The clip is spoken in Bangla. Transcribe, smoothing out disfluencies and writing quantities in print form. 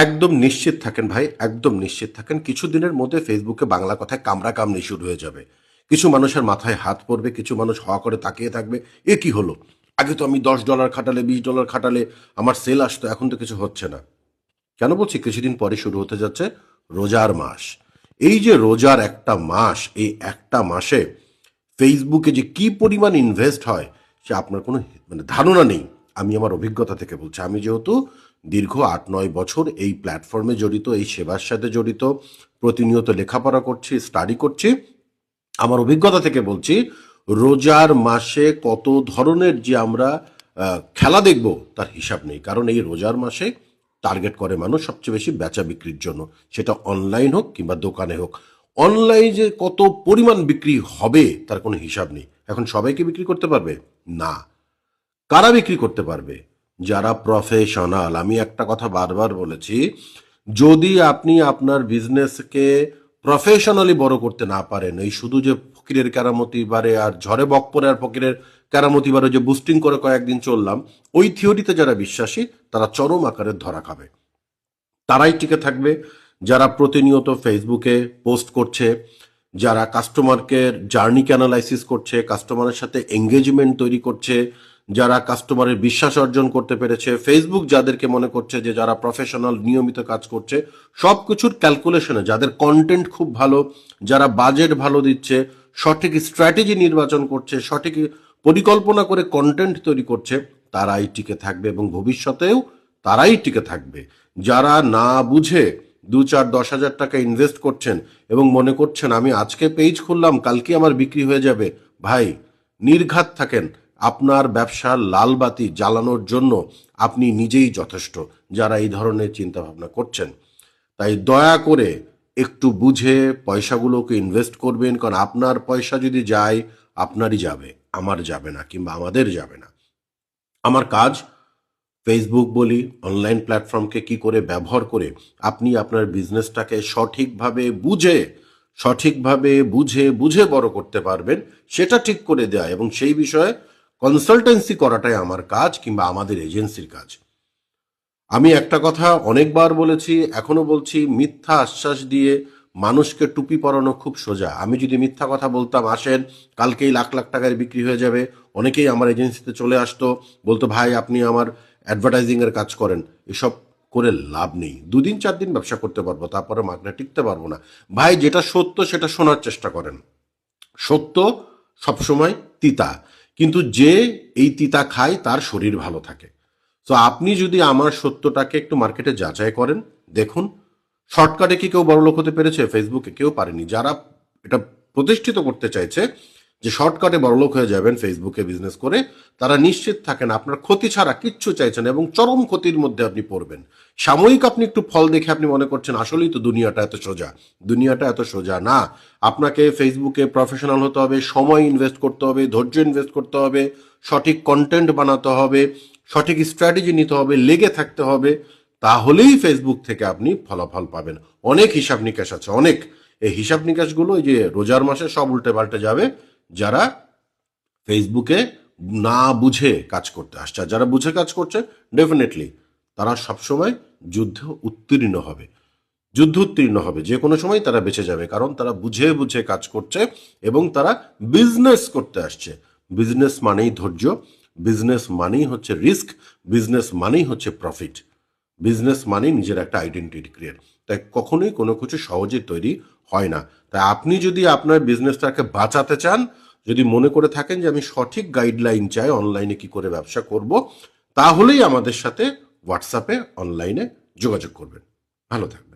একদম নিশ্চিত থাকেন ভাই, একদম নিশ্চিত থাকেন, কিছুদিনের মধ্যে ফেসবুকে বাংলা কথায় কামড়া কামড়ি শুরু হয়ে যাবে। কিছু মানুষের মাথায় হাত পড়বে, কিছু মানুষ হওয়া করে তাকিয়ে থাকবে, এ কি হলো, আগে তো আমি $10 খাটালে $20 খাটালে আমার সেল আসতো, এখন তো কিছু হচ্ছে না। কেন বলছি? কিছুদিন পরে শুরু হতে যাচ্ছে রোজার মাস। এই যে রোজার একটা মাস, এই একটা মাসে ফেসবুকে যে কি পরিমাণ ইনভেস্ট হয় সে আপনার কোনো ধারণা নেই। আমি আমার অভিজ্ঞতা থেকে বলছি, আমি যেহেতু দীর্ঘ 8-9 বছর এই প্ল্যাটফর্মে জড়িত, এই সেবার সাথে জড়িত, প্রতিনিয়ত লেখাপড়া করছি, স্টাডি করছি, আমার অভিজ্ঞতা থেকে বলছি, রোজার মাসে কত ধরনের যে আমরা খেলা দেখব তার হিসাব নেই। কারণ এই রোজার মাসে টার্গেট করে মানুষ সবচেয়ে বেশি বেচা বিক্রির জন্য, সেটা অনলাইন হোক কিংবা দোকানে হোক। অনলাইন যে কত পরিমাণ বিক্রি হবে তার কোনো হিসাব নেই। এখন সবাইকে বিক্রি করতে পারবে না। কারা বিক্রি করতে পারবে? যারা প্রফেশনাল। আমি একটা কথা বারবার বলেছি, যদি আপনি আপনার বিজনেসকে প্রফেশনালি বড় করতে না পারেন, এই শুধু যে ফকিরের কেরামতি বারে আর ঝড়ে বক পরে আর ফকিরের কেরামতি বারে যে বুস্টিং করে কয়েকদিন চললাম, ওই থিওরিতে যারা বিশ্বাসী তারা চরম আকারে ধরা খাবে। তারাই টিকে থাকবে যারা প্রতিনিয়ত ফেসবুকে পোস্ট করছে, যারা কাস্টমারকে জার্নিকে অ্যানালাইসিস করছে, কাস্টমারের সাথে এঙ্গেজমেন্ট তৈরি করছে, যারা কাস্টমারের বিশ্বাস অর্জন করতে পেরেছে। ফেসবুক যাদেরকে মনে করছে যে যারা প্রফেশনাল নিয়মিত কাজ করছে, সব কিছুর ক্যালকুলেশনে যাদের কন্টেন্ট খুব ভালো, যারা বাজেট ভালো দিচ্ছে, সঠিক স্ট্র্যাটেজি নির্বাচন করছে, সঠিক পরিকল্পনা করে কন্টেন্ট তৈরি করছে, তারাই টিকে থাকবে এবং ভবিষ্যতেও তারাই টিকে থাকবে। যারা না বুঝে 2-4-10 হাজার টাকা ইনভেস্ট করছেন এবং মনে করছেন আমি আজকে পেজ খুললাম কালকে আমার বিক্রি হয়ে যাবে, ভাই নির্ঘাত থাকেন। আপনার ব্যবসার লাল বাতি জ্বালানোর জন্য আপনি নিজেই যথেষ্ট, যারা এই ধরনের চিন্তা ভাবনা করছেন। তাই দয়া করে একটু বুঝে পয়সাগুলোকে ইনভেস্ট করবেন, কারণ আপনার পয়সা যদি যায় আপনারই যাবে, আমার যাবে না, কিংবা আমাদের যাবে না। আমার কাজ ফেসবুক বলি, অনলাইন প্ল্যাটফর্মকে কি করে ব্যবহার করে আপনি আপনার বিজনেসটাকে সঠিকভাবে বুঝে বুঝে বড় করতে পারবেন, সেটা ঠিক করে দেয়া এবং সেই বিষয়ে কনসালটেন্সি করাটাই আমার কাজ কিংবা আমাদের এজেন্সির কাজ। আমি একটা কথা অনেকবার বলেছি, এখনো বলছি, মিথ্যা আশ্বাস দিয়ে মানুষকে টুপি পরানো খুব সোজা। আমি যদি মিথ্যা কথা বলতাম আসেন কালকেই লাখ লাখ টাকার বিক্রি হয়ে যাবে, অনেকেই আমার এজেন্সিতে চলে আসতো, বলতো ভাই আপনি আমার অ্যাডভার্টাইজিংয়ের কাজ করেন। এসব করে লাভ নেই। 2-4 দিন ব্যবসা করতে পারবো, তারপরে মার্কেটে টিকতে পারবো না। ভাই যেটা সত্য সেটা শোনার চেষ্টা করেন। সত্য সবসময় তিতা, কিন্তু যে এই তিতা খায় তার শরীর ভালো থাকে। তো আপনি যদি আমার সত্যটাকে একটু মার্কেটে যাচাই করেন, দেখুন শর্টকাটে কি কেউ বড়লোক হতে পেরেছে? ফেসবুকে কেউ পারেনি। যারা এটা প্রতিষ্ঠিত করতে চাইছে যে শর্টকাটে বড়লোক হয়ে যাবেন ফেসবুকে বিজনেস করে, তারা নিশ্চিত থাকেন আপনার ক্ষতি ছাড়া কিচ্ছু চাইছেন এবং চরম ক্ষতির মধ্যে আপনি পড়বেন। সাময়িক আপনি একটু ফল দেখে আপনি মনে করছেন আসলেই তো দুনিয়াটা এত সোজা। দুনিয়াটা এত সোজা না। আপনাকে ফেসবুকে প্রফেশনাল হতে হবে, সময় ইনভেস্ট করতে হবে, ধৈর্য ইনভেস্ট করতে হবে, সঠিক কন্টেন্ট বানাতে হবে, সঠিক স্ট্র্যাটেজি নিতে হবে, লেগে থাকতে হবে। তাহলেই ফেসবুক থেকে আপনি ফলাফল পাবেন। অনেক হিসাব নিকাশ আছে, অনেক। এই হিসাব নিকাশগুলো এই যে রোজার মাসে সব উল্টে পাল্টে যাবে যারা ফেসবুকে না বুঝে কাজ করতে আসছে। আর যারা বুঝে কাজ করছে ডেফিনেটলি তারা সবসময় যুদ্ধ উত্তীর্ণ হবে, যে কোনো সময় তারা বেঁচে যাবে, কারণ তারা বুঝে বুঝে কাজ করছে এবং তারা বিজনেস করতে আসছে। বিজনেস মানেই ধৈর্য, বিজনেস মানেই হচ্ছে রিস্ক, বিজনেস মানেই হচ্ছে প্রফিট, বিজনেস মানেই নিজের একটা আইডেন্টিটি ক্রিয়েট। তাই কখনোই কোনো কিছু সহজে তৈরি হয় না। তাই আপনি যদি আপনার বিজনেসটাকে বাঁচাতে চান, যদি মনে করে থাকেন যে আমি সঠিক গাইডলাইন চাই অনলাইনে কি করে ব্যবসা করব, তাহলেই আমাদের সাথে হোয়াটসঅ্যাপে অনলাইনে যোগাযোগ করবেন। ভালো থাকবেন।